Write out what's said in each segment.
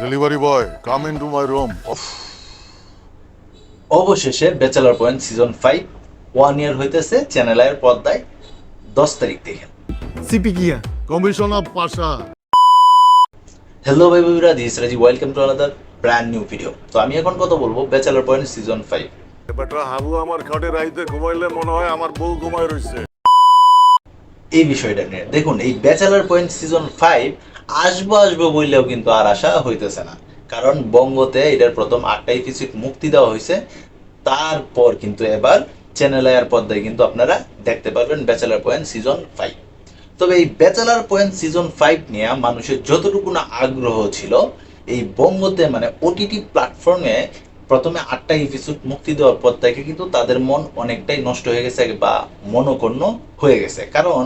Delivery boy, come in to my room. অবশেষে bachelor point season 5 1 year হইতেছে channel আইয়ের পর্দায় 10 তারিখ থেকে। সিপি কিয়া কমিশনার পাশা। হ্যালো ভাই বন্ধুরা, দিস রাজি, welcome to another brand new video. তো আমি এখন কথা বলবো ব্যাচেলর পয়েন্ট সিজন 5। বেটা হাবু আমার খাটে রাইতে ঘুমাইলে মনে হয় আমার বউ ঘুমায় রইছে। এই বিষয়টা নিয়ে দেখুন, এই ব্যাচেলর পয়েন্ট সিজন 5 আসবো বললেও কিন্তু আর আশা হইতেছে না, কারণ বঙ্গতে এটার প্রথম 8টা এপিসোড মুক্তি দেওয়া হয়েছে। তারপর কিন্তু এবার চ্যানেল আইয়ের পর্দায় কিন্তু আপনারা দেখতে পারবেন ব্যাচেলর পয়েন্ট সিজন 5। তবে এই ব্যাচেলার পয়েন্ট সিজন 5 নিয়ে মানুষের যতটুকু না আগ্রহ ছিল, এই বঙ্গতে মানে ওটিটি প্ল্যাটফর্মে প্রথমে 8টা এপিসোড মুক্তি দেওয়ার পর থেকে কিন্তু তাদের মন অনেকটাই নষ্ট হয়ে গেছে বা মনক্ষুণ্ণ হয়ে গেছে। কারণ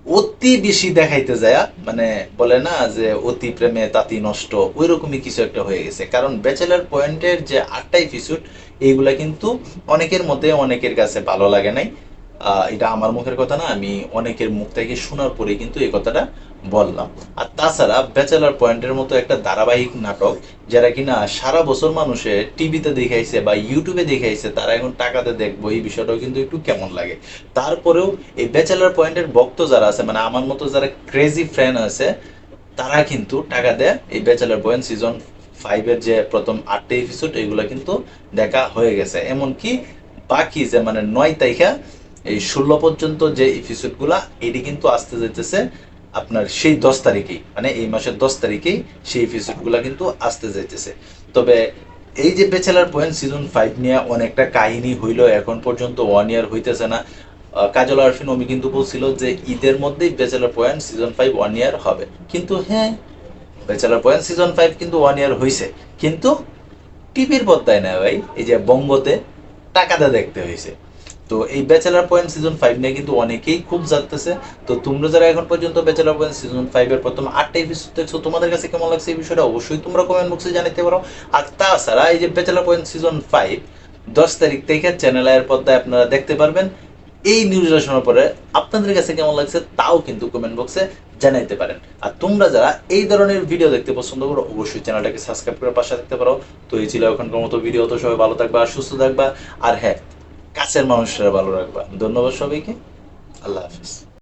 অতি বেশি দেখাইতে যায়, মানে বলে না যে অতি প্রেমে তাতি নষ্ট, ওই রকমই কিছু একটা হয়ে গেছে। কারণ ব্যাচেলার পয়েন্টের যে 8টা এপিসোড, এইগুলা কিন্তু অনেকের মধ্যে অনেকের কাছে ভালো লাগে নাই। এটা আমার মুখের কথা না, আমি অনেকের মুখ থেকে শোনার পরে কিন্তু এই কথাটা বললাম। আর তাছাড়া ব্যাচেলার পয়েন্টের মতো একটা ধারাবাহিক নাটক, যারা কিনা সারা বছর মানুষে টিভিতে দেখাইছে বা ইউটিউবে দেখাইছে, তারা এখন টাকাতে দেখবো, এই বিষয়টাও কিন্তু একটু কেমন লাগে। তারপরেও এই ব্যাচেলার পয়েন্টের ভক্ত যারা আছে, মানে আমার মতো যারা ক্রেজি ফ্যান আছে, তারা কিন্তু টাকা দেয় এই ব্যাচেলার পয়েন্ট সিজন 5-এর যে প্রথম 8টা এপিসোড, এগুলো কিন্তু দেখা হয়ে গেছে। এমনকি বাকি যে মানে 9 তারিখে এই 16 পর্যন্ত যে এপিসোডগুলা, এটি কিন্তু আসতে যাইতেছে আপনার সেই 10 তারিখেই, মানে এই মাসের 10 তারিখেই সেই এপিসোডগুলা কিন্তু আসতে যাইতেছে। তবে এই যে ব্যাচেলার পয়েন্ট সিজন 5 নিয়ে অনেকটা কাহিনী হইলো, এখন পর্যন্ত 1 ইয়ার হইতেছে না। কাজল আরফিন ওমি কিন্তু বলছিল যে ঈদের মধ্যেই ব্যাচেলার পয়েন্ট সিজন 5 1 ইয়ার হবে। কিন্তু হ্যাঁ, ব্যাচেলার পয়েন্ট সিজন 5 কিন্তু 1 ইয়ার হয়েছে, কিন্তু টিভির পর্দায় না ভাই, এই যে বঙ্গতে টাকাতে দেখতে হয়েছে। তো এই ব্যাচেলার পয়েন্ট সিজন 5 নিয়ে কিন্তু অনেকেই খুব জানতেছে। তো তোমরা যারা এখন পর্যন্ত ব্যাচেলার পয়েন্ট সিজন 5 এর প্রথম 8টা এপিসোড দেখছো, তোমাদের কাছে কেমন লাগছে এই বিষয়টা অবশ্যই তোমরা কমেন্ট বক্সে জানাতে পারো। আর তাছাড়া এই যে ব্যাচেলার পয়েন্ট সিজন 5 10 তারিখ থেকে চ্যানেল আইয়ের পর্দায় আপনারা দেখতে পারবেন। এই নিউজটা শোনার পরে আপনাদের কাছে কেমন লাগছে তাও কিন্তু কমেন্ট বক্সে জানাইতে পারেন। আর তোমরা যারা এই ধরনের ভিডিও দেখতে পছন্দ করো, অবশ্যই চ্যানেলটাকে সাবস্ক্রাইব করে পাশে থাকতে পারো। তো এই ছিল এখনকার মতো ভিডিও। তো সবাই ভালো থাকবা আর সুস্থ থাকবা, আর হ্যাঁ, কাছের মানুষরা ভালো রাখবা। ধন্যবাদ সবাইকে, আল্লাহ হাফিজ।